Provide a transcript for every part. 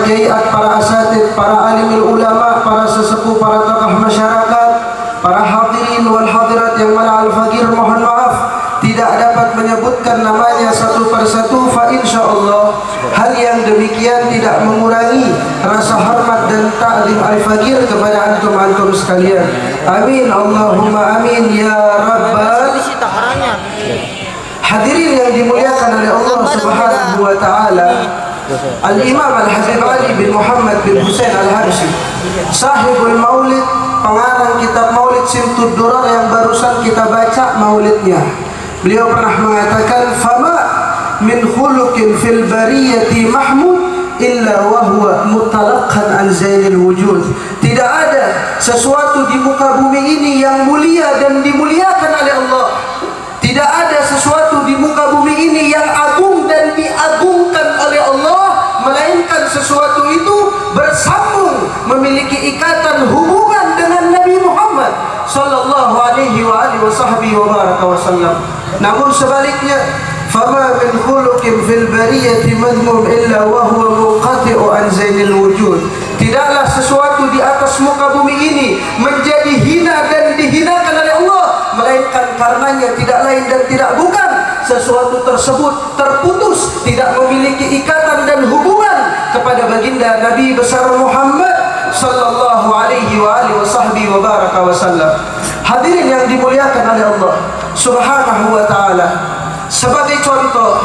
jaiat, para asatid, para alimul ulama, para sesepuh, para tokoh masyarakat, para hadirin wal hadirat yang mana al-fakir mohon maaf tidak dapat menyebutkan namanya satu persatu, fa insyaallah hal yang demikian tidak mengurangi rasa hormat dan ta'zim al-fakir kepada antum-antum sekalian. Amin Allahumma amin ya rabbal. Hadirin yang dimuliakan oleh Allah Subhanahu wa taala, Al-Imam Al-Habib Ali bin Muhammad bin Husain Al-Habsyi, sahibul maulid, pengarang kitab Maulid Simtud Durar yang barusan kita baca maulidnya. Beliau pernah mengatakan, "Fama min khuluqin fil bariyati mahmud illa wa huwa mutalaqan an zainil wujud." Tidak ada sesuatu di muka bumi ini yang mulia dan dimuliakan oleh Allah. Tidak ada sesuatu di muka bumi ini yang agung dan diagungkan oleh Allah, melainkan sesuatu itu bersambung, memiliki ikatan hubungan dengan Nabi Muhammad sallallahu alaihi wa alihi wasallam. Namun sebaliknya, fama min khuluqin fil bariyati madhmum illa wa huwa munqati'u an zainil wujud. Tidaklah sesuatu di atas muka bumi ini menjadi hina dan dihinakan oleh Allah, melainkan karenanya tidak lain dan tidak bukan sesuatu tersebut terputus, tidak memiliki ikatan dan hubungan kepada baginda Nabi besar Muhammad sallallahu alaihi wa alihi wasallam. Hadirin yang dimuliakan oleh Allah Subhanahu wa taala, sebagai contoh,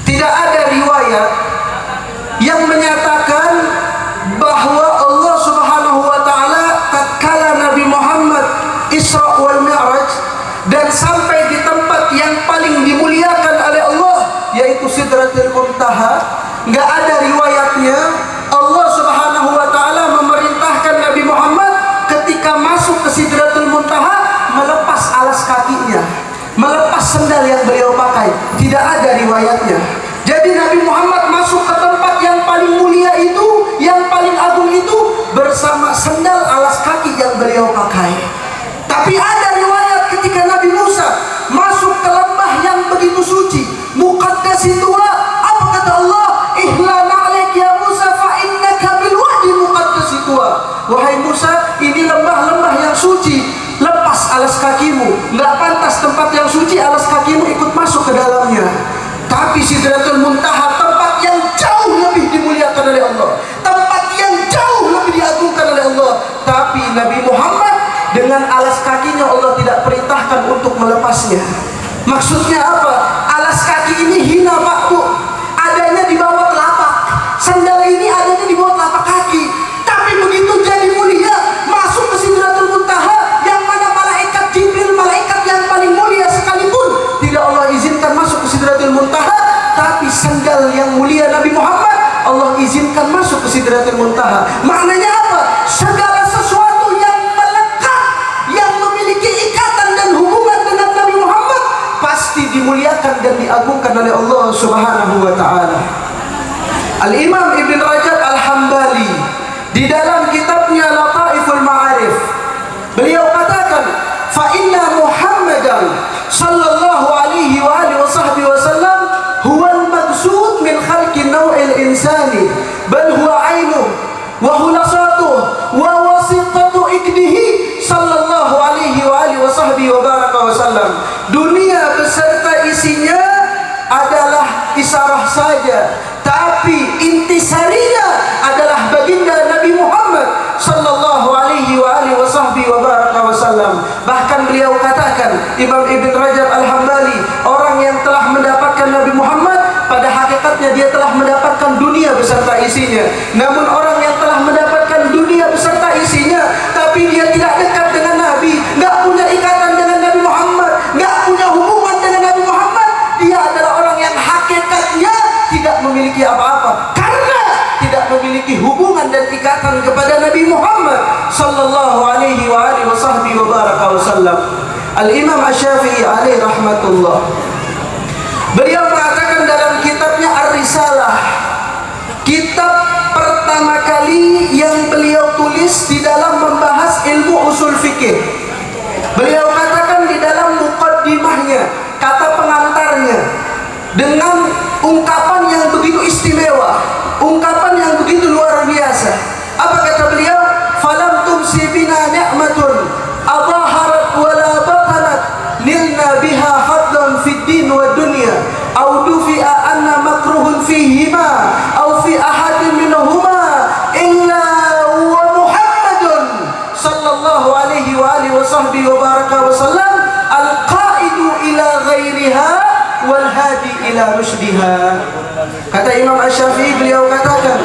tidak ada riwayat yang menyatakan bahwa Allah Subhanahu wa taala tatkala Nabi Muhammad Isra wal Mi'raj dan sampai di tempat yang paling dimuliakan oleh Allah, yaitu Sidratul Muntaha, enggak ada riwayatnya Allah Subhanahu wa taala memerintahkan Nabi Muhammad ketika masuk ke Sidratul Muntaha melepas alas kakinya, melepas sendal yang beliau pakai. Tidak ada riwayatnya. Jadi Nabi Muhammad masuk ke tempat yang paling mulia itu, yang paling agung itu, bersama sendal alas kaki yang beliau pakai. Tapi ada riwayat ketika Nabi Musa masuk ke lembah yang begitu suci, muqaddasitua, apa kata Allah? Ihlana alaik ya Musa fa innaka bil wadi muqaddasitua. Wahai Musa, ini lembah-lembah yang suci, lepas alas kakimu. Enggak pantas tempat yang suci alas kakimu ikut masuk ke dalamnya. Tapi Sidratul Muntaha, tempat yang jauh lebih dimuliakan oleh Allah, tempat yang jauh lebih diagungkan oleh Allah, tapi Nabi Muhammad dengan alas kakinya Allah tidak perintahkan untuk melepasnya. Maksudnya apa? Alas kaki ini hina Pak Bu, adanya di bawah telapak. Sandal ini adanya di bawah telapak kaki. Tapi begitu jadi mulia, masuk ke Sidratul Muntaha yang mana malaikat Jibril, malaikat yang paling mulia sekalipun, tidak Allah izinkan masuk ke Sidratul Muntaha. Tapi sandal yang mulia Nabi Muhammad Allah izinkan masuk ke Sidratul Muntaha. Maknanya apa? Segala sesuatu yang melekat, yang memiliki ikatan dan hubungan dengan Nabi Muhammad pasti dimuliakan dan diagungkan oleh Allah Subhanahu wa taala. Al-Imam Ibn Rajab Al-Hambali di dalam kitabnya Lataiful Ma'arif, beliau katakan, fa inna Muhammadan sallallahu alaihi wa alihi wasallam huwa al-maqsud min khalqi naw'il insani, bal huwa ainuh wa hulasatuh wa wasitatu ikdihi sallallahu alaihi wa alihi wasallam. Dunia beserta isinya adalah isarah saja, tapi intisarinya adalah baginda Nabi Muhammad sallallahu alaihi wa alihi wasallam. Bahkan beliau katakan, Imam Ibn Rajab Al-Hambali, orang yang telah mendapatkan Nabi Muhammad pada hakikatnya dia telah mendapatkan dunia beserta isinya. Namun orang yang telah mendapatkan dunia beserta isinya tapi dia tidak dekat dengan Nabi, enggak punya ikatan dengan Nabi Muhammad, enggak punya hubungan dengan Nabi Muhammad, dia adalah orang yang hakikatnya tidak memiliki apa-apa karena tidak memiliki hubungan dan ikatan kepada Nabi Muhammad sallallahu alaihi wa alihi wasallam. Al-Imam Asy-Syafi'i alaihi rahmatullah, beliau mengatakan dalam kitabnya Ar-Risalah, kitab pertama kali yang beliau tulis di dalam membahas ilmu usul fikih, beliau katakan di dalam muqaddimahnya, kata pengantarnya, dengan ungkapan yang begitu istimewa, ungkapan yang sahbihi wa baraka wa sallam, al-qaidu ila ghairiha wal hadi ila rusydiha. Kata Imam Asy-Syafi'i, beliau katakan,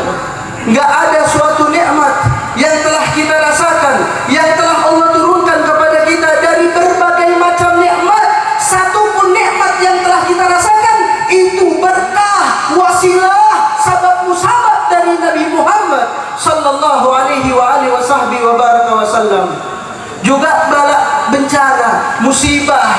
enggak ada suatu nikmat yang telah kita rasakan, yang telah Allah turunkan kepada kita dari berbagai macam nikmat, satu pun nikmat yang telah kita rasakan itu berkah, wasilah, sabab musabab dari Nabi Muhammad sallallahu alaihi wa alihi wa baraka wasallam. Juga bala, bencana, musibah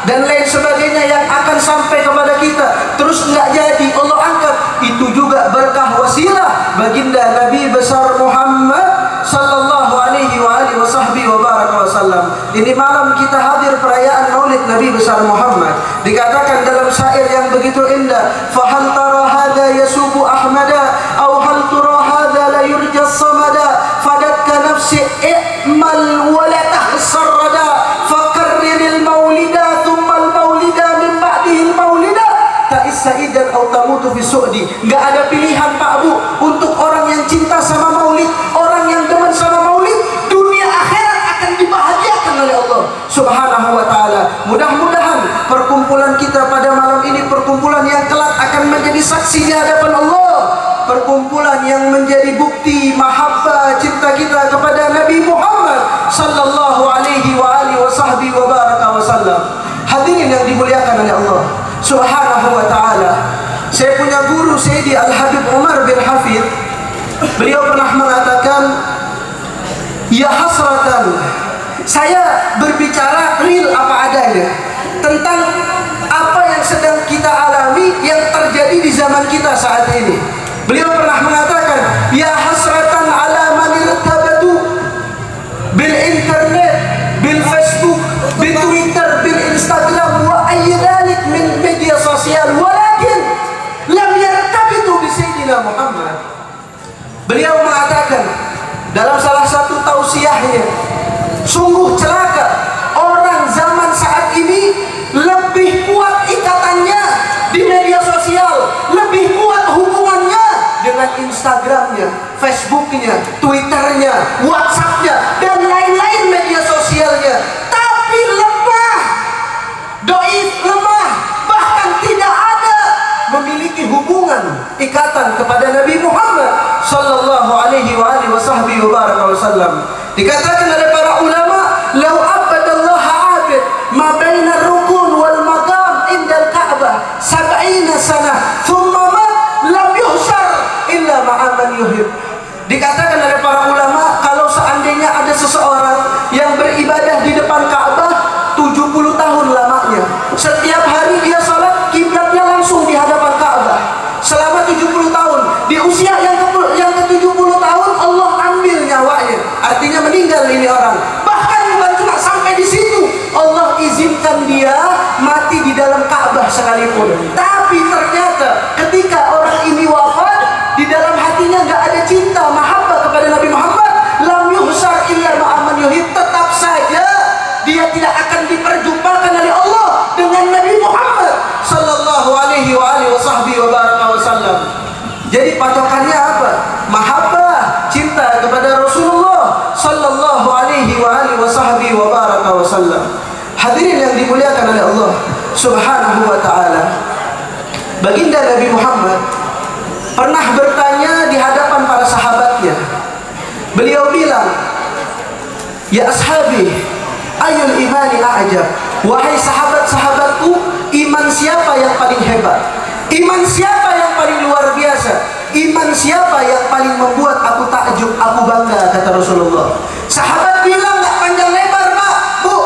dan lain sebagainya yang akan sampai kepada kita terus enggak jadi Allah angkat, itu juga berkah, wasilah baginda Nabi besar Muhammad sallallahu alaihi wa alihi wa baraka wasallam. Ini malam kita hadir perayaan Maulid Nabi besar Muhammad. Dikatakan dalam syair yang begitu indah, fa hal tara hadha yasubu ahmada aw hal tara hadha la yurja samada fadatka nafsi i'mal wa la tahsar rada fakarriril maulida thumma al maulida min ba'dihi al maulida ta'isa'idan aw tamutu fi su'di. Enggak ada pilihan Pak Bu untuk orang yang cinta sama Maulid, orang yang demen sama Maulid, dunia akhirat akan dibahagiakan oleh Allah Subhanahu wa taala. Mudah-mudahan perkumpulan kita pada malam ini perkumpulan yang kelak akan menjadi saksi di hadapan Allah, perkumpulan yang menjadi bukti mahabbah cinta kita kepada Nabi Muhammad sallallahu alaihi wa alihi wa baraka wasallam. Hadirin yang dimuliakan oleh Allah Subhanahu wa taala. Saya punya guru Sayyidi Al-Habib Umar bin Hafid. Beliau pernah mengatakan, ya hasratan, saya berbicara real apa adanya tentang apa yang sedang kita alami, yang terjadi di zaman kita saat ini. Beliau pernah mengatakan, ya hasratan ala man irtabatu bil internet, bil Facebook, bil Twitter, bil Instagram wa ayyadalik min media sosial, walakin lam yartabitu bi sayyidina Muhammad. Beliau mengatakan dalam salah satu tausiahnya, sungguh celaka orang zaman saat ini lebih kuat ikatannya di media sosial, lebih kuat hubungannya dengan Instagramnya, Facebooknya, Twitternya, Whatsappnya, dan lain-lain media sosialnya, tapi lemah, doif, lemah, bahkan tidak ada memiliki hubungan ikatan kepada Nabi Muhammad sallallahu alaihi wa alihi wa baraka wasallam. Dikatakan oleh para ulama, lau abadallaha abid ma baina rukun wal maqam indal Ka'bah 70 sana thumma mat lam yuhsar illa ma'a man yuhib. Dikatakan oleh para ulama, kalau seandainya ada seseorang yang beribadah di depan Ka'bah 70 tahun lamanya, setiap hari dia salat kiblatnya langsung di hadapan Ka'bah selama 70 tahun, di usia yang ke-70 tahun Allah ambil nyawanya, artinya meninggal ini orang. Bahkan bukan cuma sampai di situ, Allah izinkan dia mati di dalam Ka'bah sekalipun. Tapi ternyata ketika orang ini wafat, di dalam hatinya nggak ada cinta, mahabbah kepada Nabi Muhammad, lam yuhsar illa ma'aman yuhib, tetap saja dia tidak akan diperjumpakan oleh Allah dengan Nabi Muhammad sallallahu alaihi wa alihi wa baraka wasallam. Jadi patokannya apa? Mahabbah, cinta kepada Rasulullah sallallahu alaihi wa alihi wa baraka wasallam. Hadirin yang dimuliakan oleh Allah Subhanahu wa taala. Baginda Nabi Muhammad pernah bertanya di hadapan para sahabatnya. Beliau bilang, ya ashabi, ayul imani a'jab. Wahai sahabat-sahabatku, iman siapa yang paling hebat? Iman siapa yang paling luar biasa? Iman siapa yang paling membuat aku takjub, aku bangga, kata Rasulullah. Sahabat bilang, nggak panjang lebar Pak, Bu,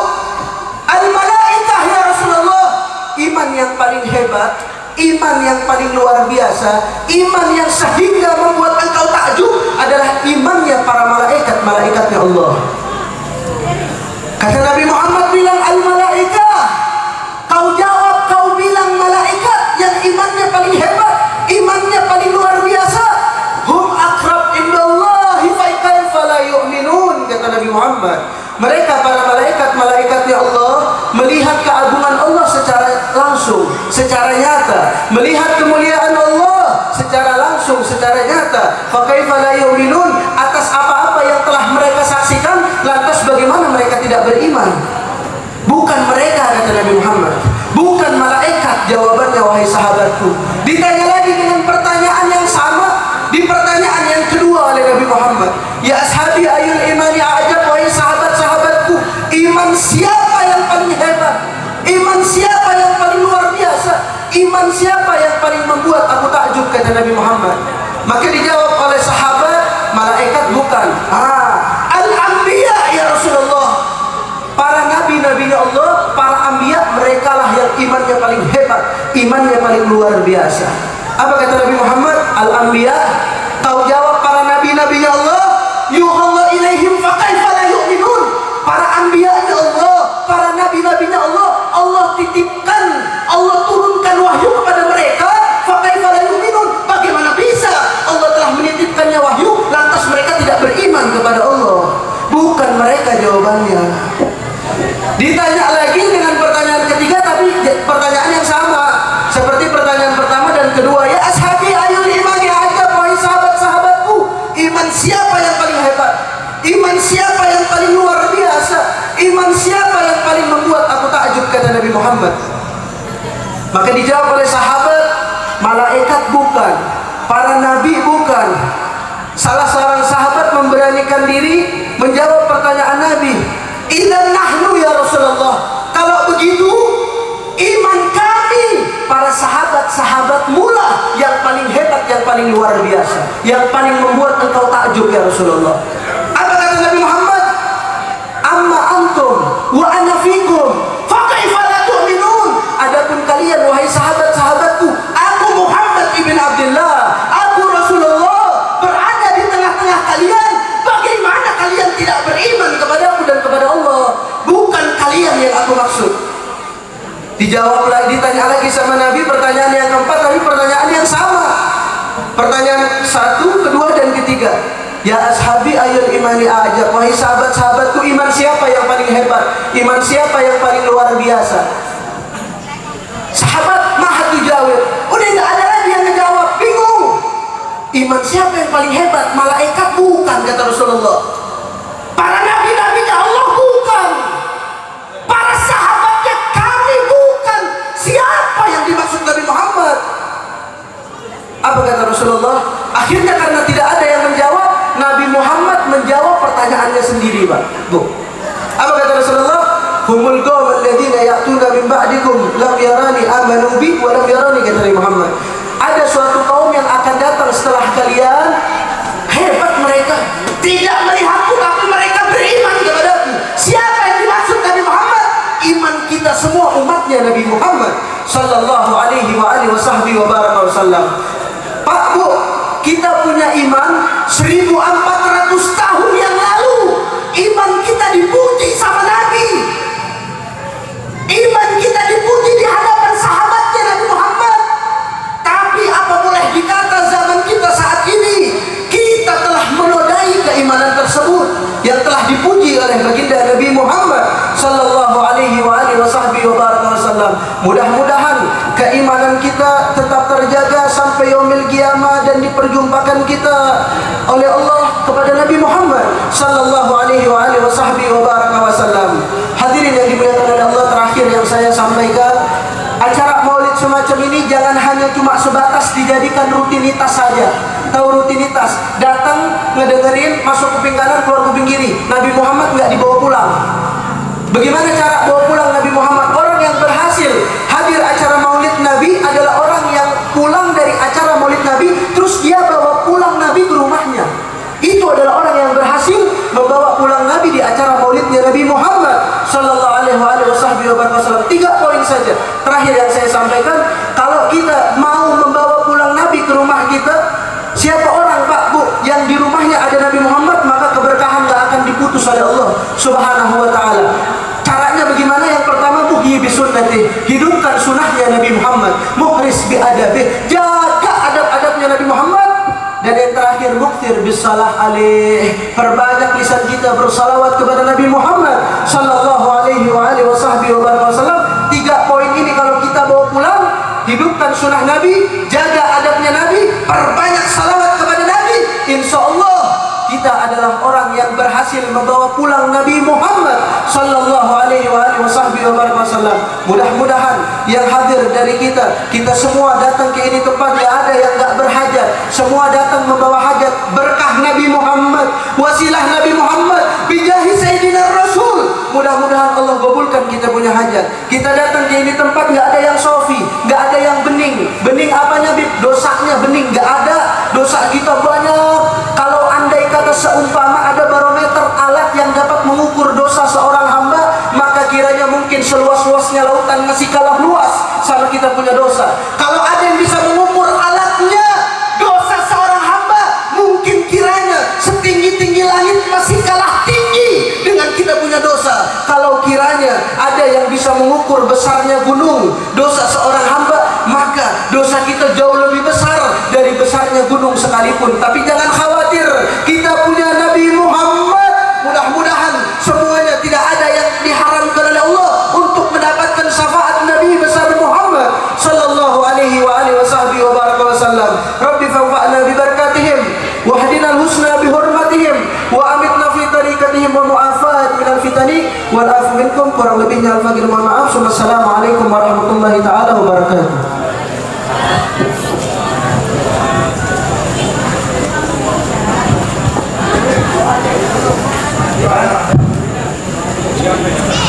al-malaikah ya Rasulullah. Iman yang paling hebat, iman yang paling luar biasa, iman yang sehingga membuat engkau takjub adalah imannya para malaikat, malaikatnya Allah. Kata Nabi Muhammad bilang al-malaikah, kau jawab, kau bilang malaikat yang imannya paling hebat, imannya paling luar biasa. Hum akrab indallahi fa kaifa la yu'minun, kata Nabi Muhammad. Mereka para malaikat, malaikatnya Allah, melihat keagungan Allah secara langsung, secara nyata, melihat kemuliaan Allah secara langsung, secara nyata. Fa kaifa la yu'minun, atas apa-apa yang telah mereka saksikan, lantas bagaimana mereka tidak tidak beriman. Bukan mereka, kata Nabi Muhammad. Bukan malaikat, jawabannya wahai sahabatku. Ditanya lagi dengan pertanyaan yang sama, di pertanyaan yang kedua oleh Nabi Muhammad. Ya ashabi ayul imani a'jab, wahai sahabat-sahabatku, iman siapa yang paling hebat? Iman siapa yang paling luar biasa? Iman siapa yang paling membuat aku takjub, kata Nabi Muhammad. Maka dijawab oleh sahabat, malaikat bukan. Al-anbiya ya Rasulullah. Para nabi-nabinya Allah, para anbiya, mereka lah yang imannya paling hebat, imannya paling luar biasa. Apa kata Nabi Muhammad? Al-anbiya. Kau jawab para nabi-nabinya Allah, yuhallah ilaihim faqaifa la yu'minun. Para anbiyanya Allah, para nabi-nabinya Allah, Allah titipkan, Allah turunkan wahyu kepada mereka, faqaifa la yu'minun. Bagaimana bisa Allah telah menitipkannya wahyu, lantas mereka tidak beriman kepada Allah? Bukan mereka jawabannya. Ditanya lagi dengan pertanyaan ketiga, tapi pertanyaan yang sama seperti pertanyaan pertama dan kedua. Ya ashabi ayul imani a'jab, wahai sahabat-sahabatku, iman siapa yang paling hebat? Iman siapa yang paling luar biasa? Iman siapa yang paling membuat aku takjub, kata Nabi Muhammad. Maka dijawab oleh sahabat, malaikat bukan, para nabi bukan. Salah seorang sahabat memberanikan diri menjawab pertanyaan Nabi. Idzan nahnu ya Rasulullah. Kalau begitu, iman kami, para sahabat-sahabat mula yang paling hebat, yang paling luar biasa, yang paling membuat engkau takjub ya Rasulullah. Apa kata Nabi Muhammad? Amma antum wa ana fikum fa kaifa la tu'minun. Adapun kalian wahai sahabat-sahabatku, aku Muhammad ibn Abdullah, aku Rasulullah berada di tengah-tengah kalian. Bagaimana kalian tidak beriman kepadaku dan kepada Allah? Bukan kalian yang aku maksud. Dijawab lagi, ditanya lagi sama Nabi pertanyaan yang keempat, tapi pertanyaan yang sama. Pertanyaan satu, kedua dan ketiga. Ya ashabi ayul imani a'jab, wahai sahabat-sahabatku, iman siapa yang paling hebat? Iman siapa yang paling luar biasa? Sahabat maha tujawab. Udah nggak ada lagi yang ngejawab, bingung. Iman siapa yang paling hebat? Malaikat bukan, kata Rasulullah. Para nabi-nabinya Allah bukan. Para sahabatnya kami bukan. Siapa yang dimaksud Nabi Muhammad? Apa kata Rasulullah? Akhirnya karena tidak ada yang menjawab, Nabi Muhammad menjawab pertanyaannya sendiri, Pak. Bu. Apa kata Rasulullah? Humul qaum alladziina ya'tuna min ba'dikum lam yarani amanu bi wa lam yarani, kata Nabi Muhammad. Ada suatu kaum yang akan datang setelah kalian, hebat mereka, tidak melihatku tapi mereka beriman kepadaku. Siapa yang dimaksud Nabi Muhammad? Iman kita semua umatnya Nabi Muhammad sallallahu alaihi wa alihi wasallam. Pak, Bu, kita punya iman 1400 tahun yang lalu. Iman kita dipuji sama Nabi. Iman kita dipuji di hadapan sahabatnya Nabi Muhammad. Tapi apa boleh dikata zaman kita saat ini, kita telah menodai keimanan tersebut yang telah dipuji oleh baginda Nabi Muhammad sallallahu alaihi wa alihi wasallam. Mudah-mudahan keimanan kita tetap terjaga sampai yaumil qiyamah dan diperjumpakan kita oleh Allah kepada Nabi Muhammad sallallahu alaihi wa alihi wasallam. Hadirin yang dimuliakan oleh Allah, terakhir yang saya sampaikan, acara maulid semacam ini jangan hanya cuma sebatas dijadikan rutinitas saja. Tahu rutinitas, datang ngedengerin, masuk kuping kanan keluar kuping kiri. Nabi Muhammad nggak dibawa pulang. Bagaimana cara bawa pulang Nabi Muhammad? Orang yang berhasil hadir acara maulid Nabi adalah orang yang pulang dari acara maulid Nabi terus dia bawa pulang Nabi ke rumahnya. Itu adalah orang yang berhasil membawa pulang Nabi di acara maulidnya Nabi Muhammad sallallahu alaihi wasallam. 3 poin saja terakhir yang saya sampaikan. Kalau kita mau membawa pulang Nabi ke rumah kita, siapa orang, Pak, Bu, yang di rumahnya ada Nabi Muhammad, maka keberkahan gak akan diputus oleh Allah subhanahu wa ta'ala. Caranya bagaimana? Yang pertama, muhyi bisunnati, hidupkan sunnahnya Nabi Muhammad. Mukhlis bi adabih, jaga adab-adabnya Nabi Muhammad. Dan yang terakhir, muktir bisalah alaih, perbanyak lisan kita bersalawat kepada Nabi Muhammad sallallahu alaihi wa alihi wasallam. 3 poin ini kalau kita bawa pulang, hidupkan sunnah Nabi, jaga adabnya Nabi, perbanyak salawat kepada Nabi, insya Allah kita adalah orang yang berhasil berhasil membawa pulang Nabi Muhammad sallallahu alaihi wasallam. Mudah-mudahan yang hadir dari kita semua datang ke ini tempat, tidak ada yang enggak berhajat. Semua datang membawa hajat, berkah Nabi Muhammad, wasilah Nabi Muhammad, bijahi Sayyidina Rasul. Mudah-mudahan Allah kabulkan kita punya hajat. Kita datang ke ini tempat, enggak ada yang sofi, enggak ada yang bening. Bening apanya, Bib? Dosanya bening, enggak ada. Dosa kita banyak. Kalau andai kata seumpama ada barometer, alat yang dapat mengukur dosa seorang hamba, maka kiranya mungkin seluas-luasnya lautan masih kalah luas sama kita punya dosa. Kalau ada yang bisa mengukur alatnya dosa seorang hamba, mungkin kiranya setinggi-tinggi langit masih kalah tinggi dengan kita punya dosa. Kalau kiranya ada yang bisa mengukur besarnya gunung dosa seorang hamba, maka dosa kita jauh lebih besar dari besarnya gunung sekalipun. Tapi jangan khawatir, kita punya Nabi Muhammad. Mudah-mudahan semuanya tidak ada yang diharamkan oleh Allah untuk mendapatkan syafaat Nabi besar Muhammad sallallahu alaihi wasallam. Rabbi fanfa'na bi barakatihim wahdina al-husna bi hurmatihim wa amitna fi tariqatihim wa mu'afat min al-fitani wal afu minkum. Kurang lebihnya al-fakir mohon maaf. Wassalamualaikum warahmatullahi taala wabarakatuh. Siapa?